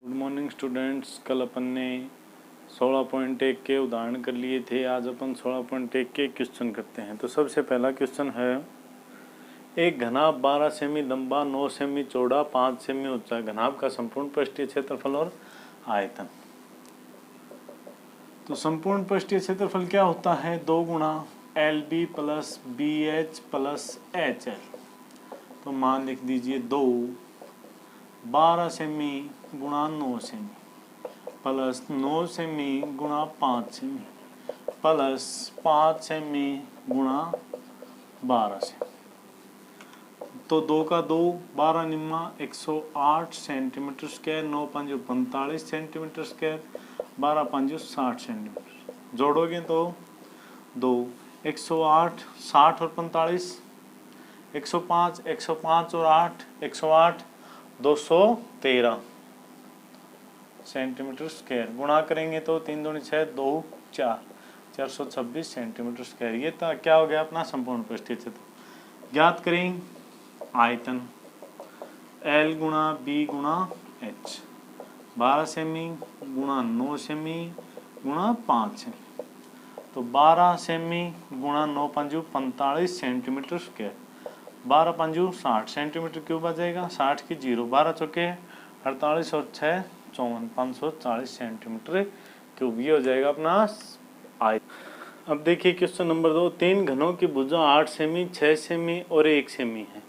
Good morning students. कल अपन ने 16.1 के उदाहरण कर लिए थे। आज अपन 16.1 के क्वेश्चन करते हैं। तो सबसे पहला क्वेश्चन है, एक घनाभ 12 सेमी लंबा, 9 सेमी चौड़ा, 5 सेमी ऊंचा घनाभ का संपूर्ण पृष्ठीय क्षेत्रफल और आयतन। तो संपूर्ण पृष्ठीय क्षेत्रफल क्या होता है? 2 गुणा LB plus BH plus HL। तो मान लिख दीजिए 2 12 सेमी गुणा 9 सेमी प्लस 9 सेमी गुणा 5 सेमी प्लस 5 सेमी गुणा 12 सेमी। तो 2 का 2 12 निम्मा 108 सेंटीमीटर स्क्वायर, 9 पंजो 45 सेंटीमीटर स्क्वायर, 12 पंजो 60 सेंटीमीटर। जोड़ोगे तो 2 108 60 और 45 105 105 और 8 108 213 सेंटीमीटर स्क्वायर। गुणा करेंगे तो 3 दूनी 6 2 4 426 सेंटीमीटर स्क्वायर। ये तो क्या हो गया अपना संपूर्ण पृष्ठीय क्षेत्र। ज्ञात करें आयतन L गुणा B गुणा H। 12 सेमी गुणा 9 सेमी गुणा 5 सेमी। तो 12 सेमी गुणा 9 पंजू 45 सेंटीमीटर स्क्वायर, 12 पंजू 60 सेंटीमीटर क्यूब आ जाएगा। 60 की 0, 12 चौके 48 और 6 54 540 सेंटीमीटर क्यूब। ये हो जाएगा अपना आयतन। अब देखिए क्वेश्चन नंबर 2। 3 घनों की भुजा 8 सेमी 6 सेमी और 1 सेमी है।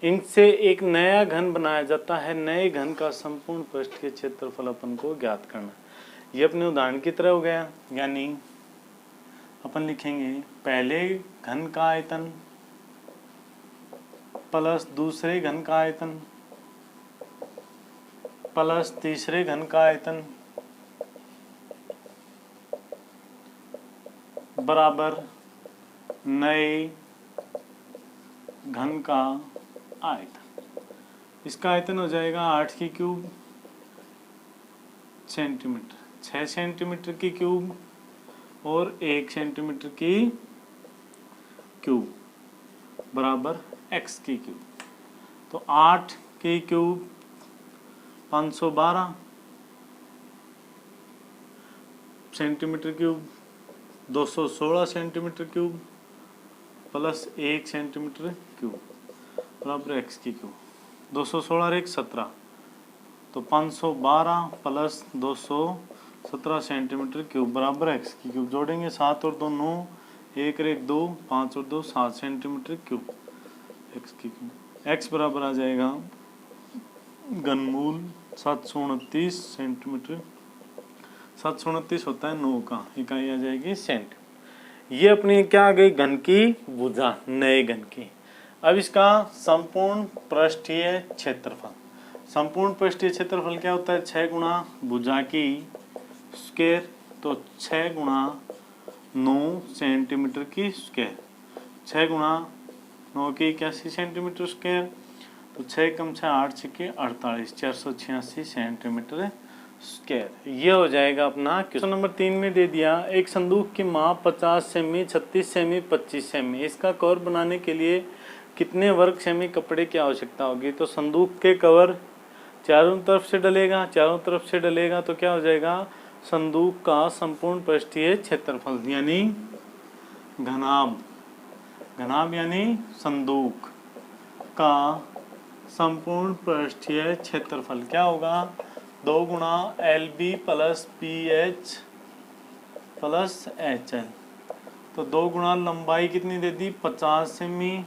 इनसे एक नया घन बनाया जाता है। नए घन का संपूर्ण पृष्ठीय क्षेत्रफल अपन को ज्ञात करना। ये अपने उदाहरण की तरह हो गया। यानी अपन लिखेंगे पहले घन का आयतन प्लस दूसरे घन का आयतन प्लस तीसरे घन का आयतन बराबर नए घन का आयतन। इसका आयतन हो जाएगा 8 की क्यूब सेंटीमीटर, 6 सेंटीमीटर की क्यूब और 1 सेंटीमीटर की क्यूब बराबर x की क्यूब। तो 8 की cube 512 centimetre cube, 216 centimetre cube plus 1 centimetre cube बराबर x की क्यूब। 216 और 1 17, तो 512 प्लस 217 सेंटीमीटर क्यूब बराबर x की क्यूब। जोड़ेंगे 7 और 2 9, 1 और 1 2, 5 और 2 7 सेंटीमीटर क्यूब x की क्यूब। x बराबर आ जाएगा घनमूल 729 सेंटीमीटर। 729 होता है 9 का, इकाई आ जाएगी सेंट। ये अपनी क्या आ गई? घन की भुजा, नए घन की। अब इसका संपूर्ण पृष्ठीय क्षेत्रफल। संपूर्ण पृष्ठीय क्षेत्रफल क्या होता है? 6 गुणा भुजा की स्क्वायर, तो 6 गुणा 9 सेंटीमीटर की स्क्वायर। 6 गुणा 9 की 81 सेंटीमीटर स्क्वायर, तो 6 कम 6 8 6 48 486 सेंटीमीटर स्क्वायर। ये हो जाएगा अपना क्वेश्चन नंबर 3 में दे दिया। एक संदूक की माप 50 सेमी 36 सेमी 25 सेमी। इसका कवर बनाने के लिए कितने वर्ग सेमी कपड़े की आवश्यकता होगी? तो संदूक के कवर चारों तरफ से डलेगा, चारों तरफ से डलेगा तो क्या हो जाएगा? संदूक का संपूर्ण पृष्ठीय क्षेत्रफल यानी घनाभ, घनाभ यानी संदूक का संपूर्ण पृष्ठीय क्षेत्रफल क्या होगा? 2 गुणा LB plus BH plus HL। तो 2 गुणा लंबाई कितनी दे दी? 50 सेमी,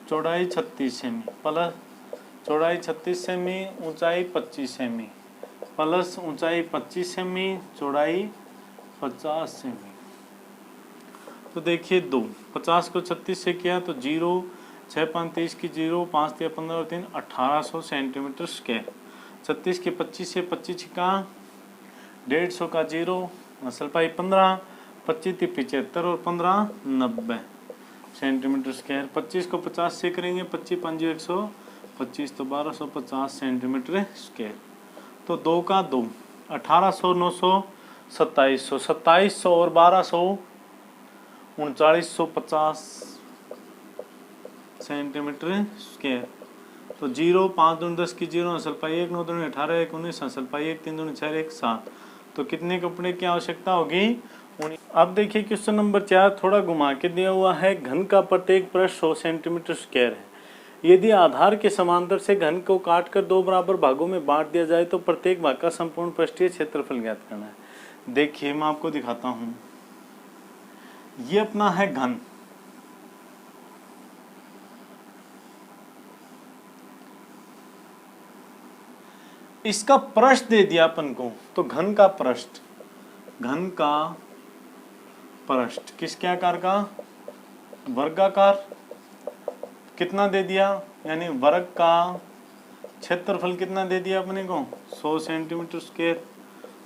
चौड़ाई 36 सेमी प्लस चौड़ाई 36 सेमी, ऊंचाई 25 सेमी प्लस ऊंचाई 25 सेमी, चौड़ाई 50 सेमी। तो देखिए 2 50 को 36 से किया तो 0, 6 5 30 की 0, 5 3 15 और 3 1800 सेंटीमीटर स्क्वायर। 36 के 25 से 25 का 150 का 0, असल पाई 15, 25 3 75 और 15 90 सेंटीमीटर स्क्वायर। 25 को 50 से करेंगे, 25 5 125 तो 1250 सेंटीमीटर स्क्वायर। तो 2 का 2 1800 900 2700, 2700 और 1200 3950 सेंटीमीटर स्क्वायर तो 0, 5 दूनी 10 की 0, असल पाई 1, 9 दूनी 18, 1 19, असल पाई 1, 3 दूनी 4, 1 7। तो कितने कपड़े की आवश्यकता होगी? अब देखिए क्वेश्चन नंबर 4 थोड़ा घुमा के दिया हुआ है। घन का प्रत्येक पृष्ठ 100 सेंटीमीटर स्क्वायर है। यदि आधार के समांतर से घन को काटकर 2 बराबर भागों में बांट दिया जाए तो प्रत्येक भाग का संपूर्ण पृष्ठीय क्षेत्रफल ज्ञात करना है। देखिए मैं आपको दिखाता हूं, ये अपना है घन, इसका पृष्ठ दे दिया अपन को, तो घन का पृष्ठ, घन का पृष्ठ किसके आकार का? वर्गाकार। कितना दे दिया? यानी वर्ग का क्षेत्रफल कितना दे दिया अपने को? 100 सेंटीमीटर स्क्वायर।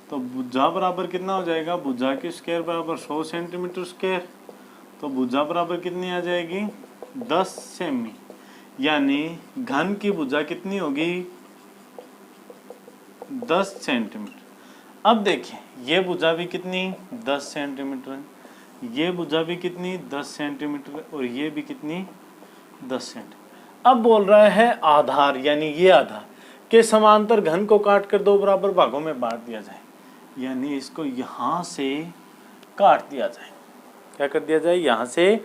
तो भुजा बराबर कितना हो जाएगा? भुजा की स्क्वायर बराबर 100 सेंटीमीटर स्क्वायर। तो भुजा बराबर कितनी आ जाएगी? 10 सेमी। यानी घन की भुजा कितनी होगी? 10 सेंटीमीटर। अब देखिए ये भुजा भी कितनी? 10 सेंटीमीटर है, ये भुजा भी कितनी? 10 सेंटीमीटर, और ये भी कितनी? 10 सेंटीमीटर। अब बोल रहा है आधार, यानी ये आधार के समांतर घन को काटकर 2 बराबर भागों में बांट दिया जाए, यानी इसको यहाँ से काट दिया जाए। क्या कर दिया जाए? यहाँ से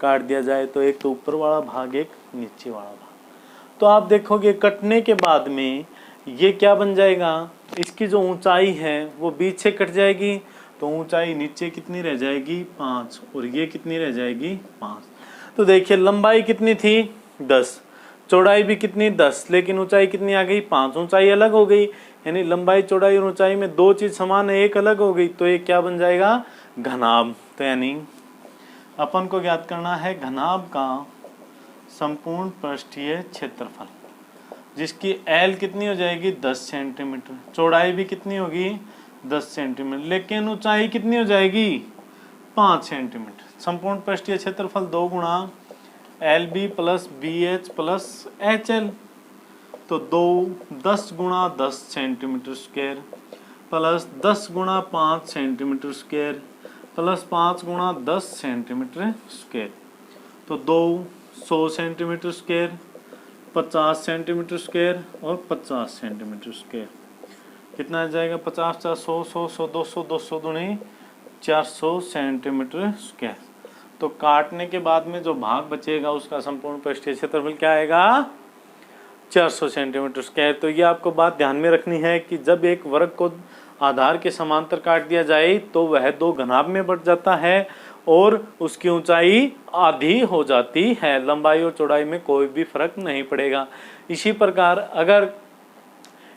काट दिया जाए। तो एक तो ऊपर वाला भाग, एक नीचे वाला भाग। तो आप देखोगे कटने के बाद में ये क्या बन जाएगा? इसकी जो ऊंचाई है वो बीच से कट जाएगी, तो ऊंचाई नीचे कितनी रह जाएगी? 5, और ये कितनी रह जाएगी? 5। तो देखिए लंबाई कितनी थी? 10, चौड़ाई भी कितनी? 10, लेकिन ऊंचाई कितनी आ गई? 5। ऊंचाई अलग हो गई, यानी लंबाई चौड़ाई और ऊंचाई में 2 चीज समान है, एक अलग हो गई, तो ये क्या बन जाएगा? घनाभ। तो यानी अपन को ज्ञात करना है घनाभ का संपूर्ण पृष्ठीय क्षेत्रफल, जिसकी L कितनी हो जाएगी? 10 सेंटीमीटर। चौड़ाई भी कितनी होगी? 10 सेंटीमीटर, लेकिन ऊंचाई कितनी हो जाएगी? 5 सेंटीमीटर। संपूर्ण पृष्ठीय क्षेत्रफल 2 गुणा LB plus BH plus HL। तो 10 गुणा 10 सेंटीमीटर स्क्वायर प्लस 10 गुणा 5 सेंटीमीटर स्क्वायर प्लस 5 गुणा 10 सेंटीमीटर स्क्वायर। तो 100 सेंटीमीटर स्क्वायर, 50 सेंटीमीटर स्क्वायर और 50 सेंटीमीटर स्क्वायर। कितना आ जाएगा? 50 4 100 100 100 200 200 दूनी 400 सेंटीमीटर स्क्वायर। तो काटने के बाद में जो भाग बचेगा उसका संपूर्ण पृष्ठीय क्षेत्रफल क्या आएगा? 400 सेंटीमीटर स्क्वायर। तो ये आपको बात ध्यान में रखनी है कि जब एक वर्ग को आधार के समांतर काट दिया जाए तो वह 2 घनाभ में बढ़ जाता है और उसकी ऊंचाई आधी हो जाती है। लंबाई और चौड़ाई में कोई भी फर्क नहीं पड़ेगा। इसी प्रकार अगर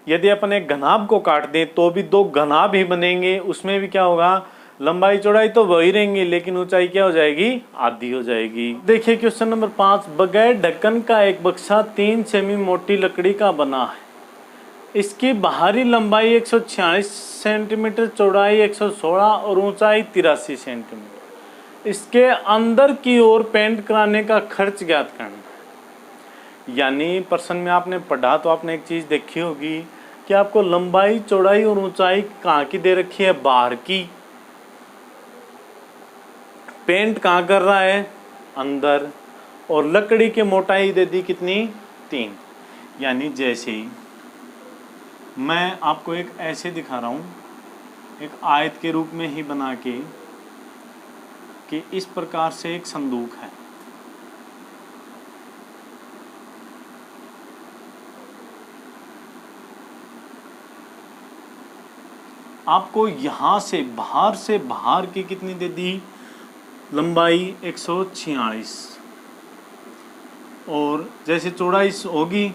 यदि अपन एक घनाभ को काट दें तो भी 2 घनाभ ही बनेंगे, उसमें भी क्या होगा? लंबाई चौड़ाई तो वही रहेंगी, लेकिन ऊंचाई क्या हो जाएगी? आधी हो जाएगी। देखिए क्वेश्चन नंबर 5, बगैर ढक्कन का एक बक्सा 3 सेमी मोटी लकड़ी का बना है। इसकी बाहरी लंबाई 146 सेंटीमीटर, चौड़ाई 116 और ऊंचाई 83 सेंटीमीटर। इसके अंदर की ओर पेंट कराने का खर्च ज्ञात करना है। यानी प्रश्न में आपने पढ़ा तो आपने एक चीज देखी होगी कि आपको लंबाई चौड़ाई और ऊंचाई कहाँ की दे रखी है? बाहर की। पेंट कहाँ कर रहा है? अंदर। और लकड़ी की मोटाई दे दी कितनी? 3। यानी जैसे मैं आपको एक ऐसे दिखा रहा हूँ, एक आयत के रूप में ही बना के, कि इस प्रकार से एक संदूक है। आपको यहां से बाहर की कितनी दे दी? लंबाई 146, और जैसे चौड़ाई होगी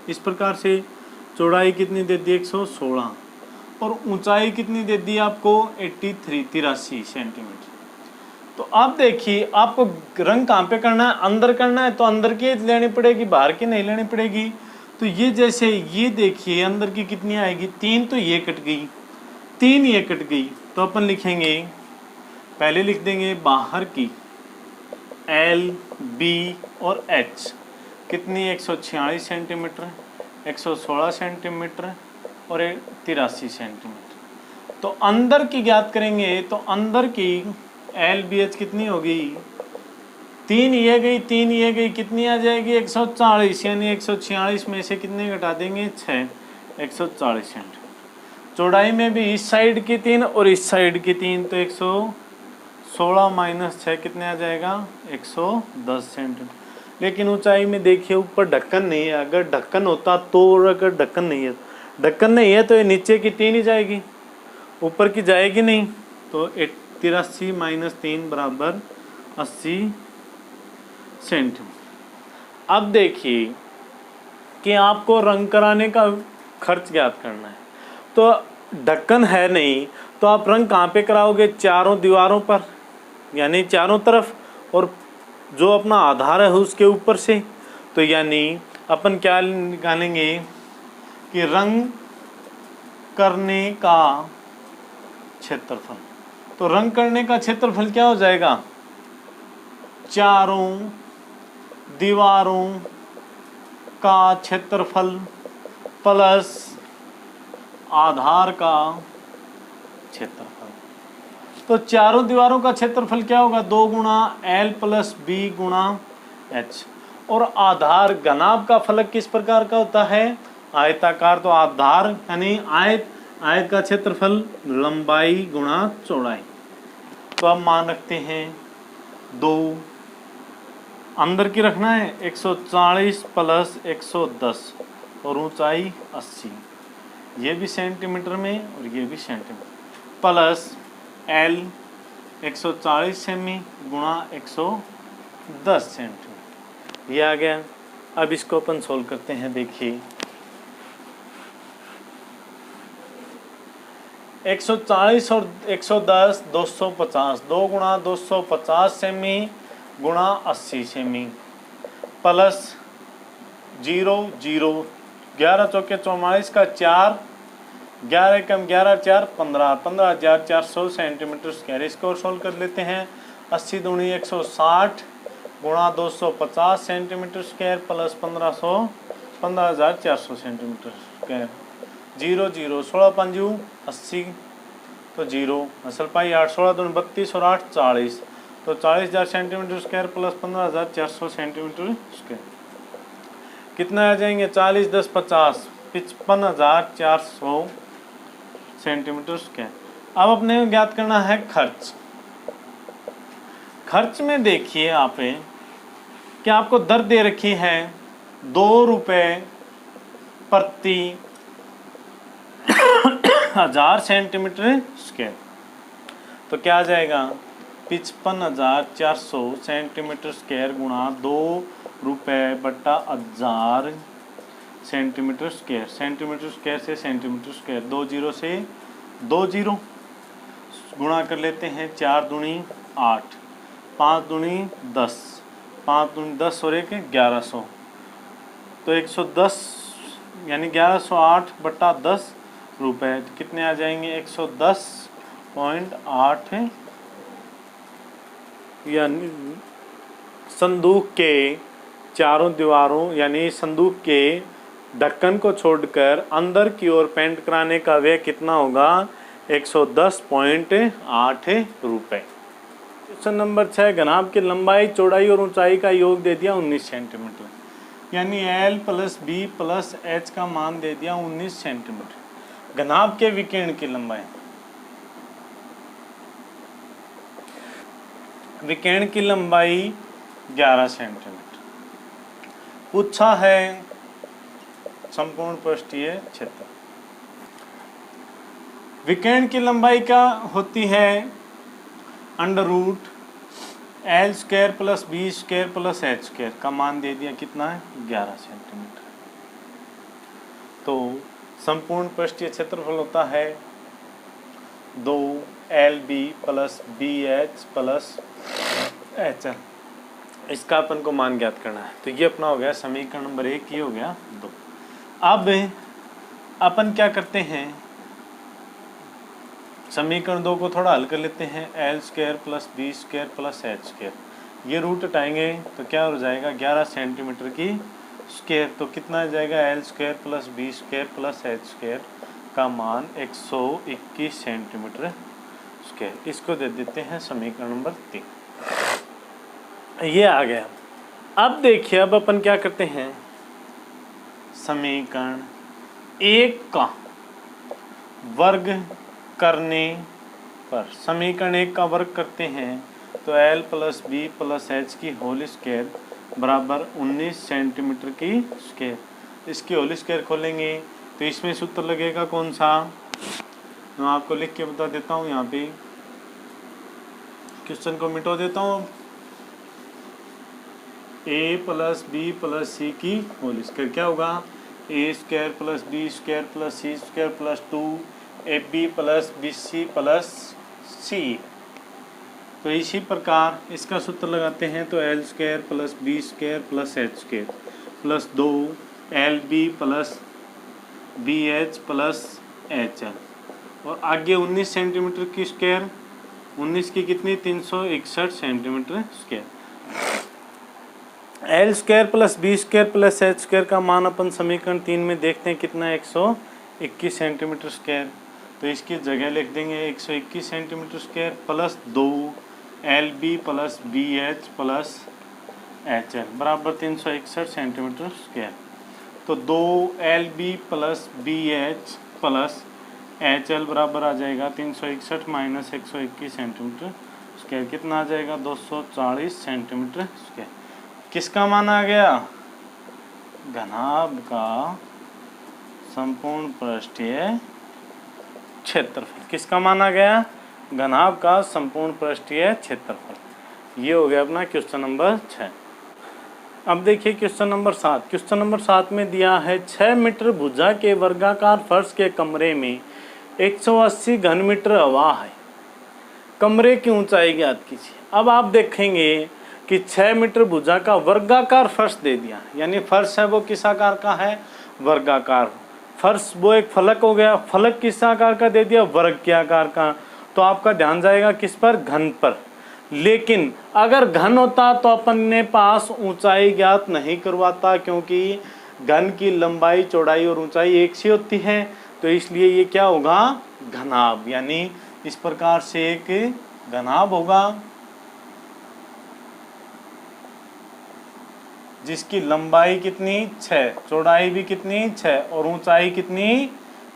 इस प्रकार से, चौड़ाई कितनी दे दी? 116, और ऊंचाई कितनी दे दी आपको? 83 सेंटीमीटर। तो अब देखिए आपको रंग कहाँ पे करना है? अंदर करना है, तो अंदर की लेनी पड़ेगी, बाहर की नहीं लेनी पड़ेगी। तो ये जैसे ये देखिए अंदर की कितनी आएगी? 3, तो ये कट गई, 3 ये कट गई। तो अपन लिखेंगे, पहले लिख देंगे बाहर की L, B और H कितनी? 146 सेंटीमीटर, 116 सेंटीमीटर और 83 सेंटीमीटर। तो अंदर की ज्ञात करेंगे, तो अंदर की LBH कितनी होगी? 3 ये गई, 3 ये गई, कितनी आ जाएगी 140, यानी 146 में से कितने घटा देंगे 6, 140 सेंटीमीटर। चौड़ाई में भी इस साइड की 3 और इस साइड की 3, तो 116 माइनस 6 कितने आ जाएगा 110 सेंटीमीटर। लेकिन ऊंचाई में देखिए ऊपर ढक्कन नहीं है, अगर ढक्कन होता तो, और अगर ढक्कन नहीं है तो ये नीचे की 3 ही जाएगी, ऊपर की जाएगी नहीं। तो 83 माइनस 3 बराबर 80 सेंटीमीटर। अब देखिए कि आपको रंग कराने का खर्च ज्ञात करना है, तो ढक्कन है नहीं तो आप रंग कहाँ पे कराओगे, चारों दीवारों पर, यानी चारों तरफ, और जो अपना आधार है उसके ऊपर से। तो यानी अपन क्या निकालेंगे कि रंग करने का क्षेत्रफल, तो रंग करने का क्षेत्रफल क्या हो जाएगा, चारों दीवारों का क्षेत्रफल प्लस आधार का क्षेत्रफल। तो चारों दीवारों का क्षेत्रफल क्या होगा, 2 गुणा L प्लस B गुणा H। और आधार घनाभ का फलक किस प्रकार का होता है, आयताकार। तो आधार यानी आयत का क्षेत्रफल लंबाई गुणा चौड़ाई। तो अब मान रखते हैं 2, अंदर की रखना है 140 प्लस 110 और ऊंचाई 80, ये भी सेंटीमीटर में और ये भी सेंटीमीटर, प्लस L 140 सेमी गुणा 110 सेंटीमीटर, ये आ गया। अब इसको अपन सोल्व करते हैं। देखिए 140 और 110 250, 2 गुणा 250 सेमी गुणा 80 सेमी, प्लस 0 0, 11 चौके 44 का 4, 11 कम 11 4 15, 15,400 सेंटीमीटर स्क्वायर। इसको सोल्व कर लेते हैं। 80 दूनी 160 गुणा 250 centimetre square plus 1500, 15,400 centimetre square. 0 0, 16 Panju 80, तो 0, असल पाई 8, 16 दूनी 32 और 8 40, तो 40,000 centimetre square plus 15,400 centimetre square कितना आ जाएंगे, 40 10 50, 55,400 सेंटीमीटर स्क्वायर। अब अपने ज्ञात करना है खर्च। खर्च में देखिए आप कि आपको दर दे रखी है 2 रुपये प्रति 1000 सेंटीमीटर स्क्वायर, तो क्या आ जाएगा 55,400 सेंटीमीटर स्क्वायर गुणा 2 रुपये बट्टा 1000 सेंटीमीटर स्क्वायर। सेंटीमीटर स्क्वायर से सेंटीमीटर स्क्वायर, 2 0 से 2 0 गुणा कर लेते हैं। 4 दूनी 8, 5 दूनी 10, 5 दूनी 10 और 1 1100, तो 110 यानी 1108 बट्टा 10 रुपये, तो कितने आ जाएंगे 110.8, यानी संदूक के चारों दीवारों यानी संदूक के ढक्कन को छोड़कर अंदर की ओर पेंट कराने का व्यय कितना होगा 110.8 रुपये। क्वेश्चन नंबर 6, घनाभ की लंबाई चौड़ाई और ऊंचाई का योग दे दिया 19 सेंटीमीटर, यानी L plus B plus H का मान दे दिया 19 सेंटीमीटर। घनाभ के विकिरण की लंबाई, विकिरण की लंबाई 11 सेंटीमीटर पूछा है संपूर्ण पृष्ठीय क्षेत्र। विकिरण की लंबाई क्या होती है, under root L square plus B square plus H square का मान दे दिया कितना है 11 सेंटीमीटर। तो संपूर्ण पृष्ठीय क्षेत्रफल होता है 2LB plus BH plus HL, इसका अपन को मान ज्ञात करना है। तो ये अपना हो गया समीकरण नंबर 1, ये हो गया 2। अब अपन क्या करते हैं, समीकरण 2 को थोड़ा हल कर लेते हैं। L square plus B square plus H square, ये रूट हटाएंगे तो क्या हो जाएगा 11 सेंटीमीटर की स्क्वायर, तो कितना आ जाएगा L square plus B square plus H square का मान 121 सेंटीमीटर स्क्वायर। इसको दे देते हैं समीकरण नंबर 3। ये आ गया। अब देखिए, अब अपन क्या करते हैं, समीकरण 1 का वर्ग करने पर, समीकरण 1 का वर्ग करते हैं तो l plus B plus H की होल स्क्वायर बराबर 19 सेंटीमीटर की स्क्वायर। इसकी होल स्क्वायर खोलेंगे तो इसमें सूत्र लगेगा कौन सा, मैं आपको लिख के बता देता हूँ। यहाँ पे क्वेश्चन को मिटा देता हूँ। a plus B plus C की होल स्क्वायर क्या होगा, A square plus B square plus C square plus 2ab plus B C plus C. तो इसी प्रकार इसका सूत्र लगाते हैं तो L square plus B square plus H square plus 2 LB plus BH plus HL, और आगे 19 सेंटीमीटर की स्क्वायर, 19 की कितनी 361 centimetre square. L square plus B square plus H square का मान अपन समीकरण 3 में देखते हैं कितना 121 सेंटीमीटर स्क्वायर। तो इसकी जगह लिख देंगे 121 centimetre square plus 2LB plus BH plus HL बराबर 361 सेंटीमीटर स्क्वायर। तो 2LB plus BH plus HL बराबर आ जाएगा 361 माइनस 121 सेंटीमीटर स्क्वायर, कितना आ जाएगा 240 सेंटीमीटर स्क्वायर। किसका मान आ गया, घनाभ का संपूर्ण पृष्ठीय क्षेत्रफल। किसका मान आ गया, घनाभ का संपूर्ण पृष्ठीय क्षेत्रफल। ये हो गया अपना क्वेश्चन नंबर 6। अब देखिए क्वेश्चन नंबर 7। क्वेश्चन नंबर 7 में दिया है 6 मीटर भुजा के वर्गाकार फर्श के कमरे में 180 घन मीटर हवा है, कमरे की ऊंचाई ज्ञात कीजिए। अब आप देखेंगे कि 6 मीटर भुजा का वर्गाकार फर्श दे दिया, यानी फर्श है वो किस आकार का है, वर्गाकार। फर्श वो एक फलक हो गया, फलक किस आकार का दे दिया, वर्ग के आकार का। तो आपका ध्यान जाएगा किस पर, घन पर। लेकिन अगर घन होता तो अपन ने पास ऊंचाई ज्ञात नहीं करवाता, क्योंकि घन की लंबाई चौड़ाई और ऊंचाई एक सी होती है। तो इसलिए ये क्या होगा, घनाभ, यानी इस प्रकार से एक घनाभ होगा जिसकी लंबाई कितनी 6, चौड़ाई भी कितनी 6 और ऊंचाई कितनी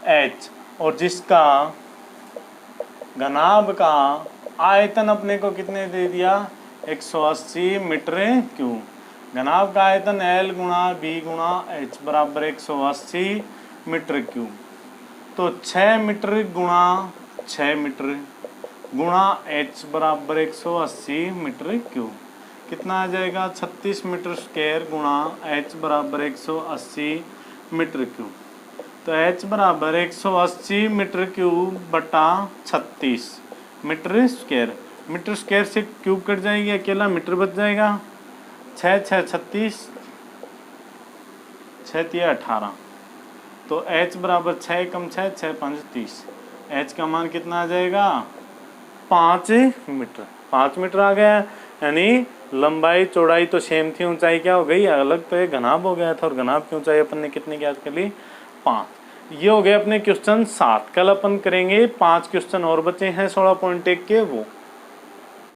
h, और जिसका घनाभ का आयतन अपने को कितने दे दिया 180 मीटर क्यूब। घनाभ का आयतन L गुणा B गुणा H बराबर 180 मीटर क्यूब। तो 6 मीटर गुणा 6 मीटर गुणा H बराबर 180 मीटर क्यूब, कितना आ जाएगा 36 मीटर स्क्वायर गुणा H बराबर 180 मीटर क्यूब। तो H बराबर 180 मीटर क्यूब बटा 36 मीटर स्क्वायर। मीटर स्क्वायर से क्यूब कट जाएगी, अकेला मीटर बच जाएगा। 6 6 36, 6 3 18। तो H बराबर 6 कम 6 6 5 30। H का मान कितना आ जाएगा 5 मीटर। 5 मीटर आ गया, यानी लंबाई चौड़ाई तो सेम थी, ऊंचाई क्या हो गई अलग, तो ये घनाभ हो गया था। और घनाभ की ऊंचाई अपन ने कितनी ज्ञात कर ली 5। ये हो गया अपने क्वेश्चन 7। कल अपन करेंगे 5 क्वेश्चन और बचे हैं 16.1 के, वो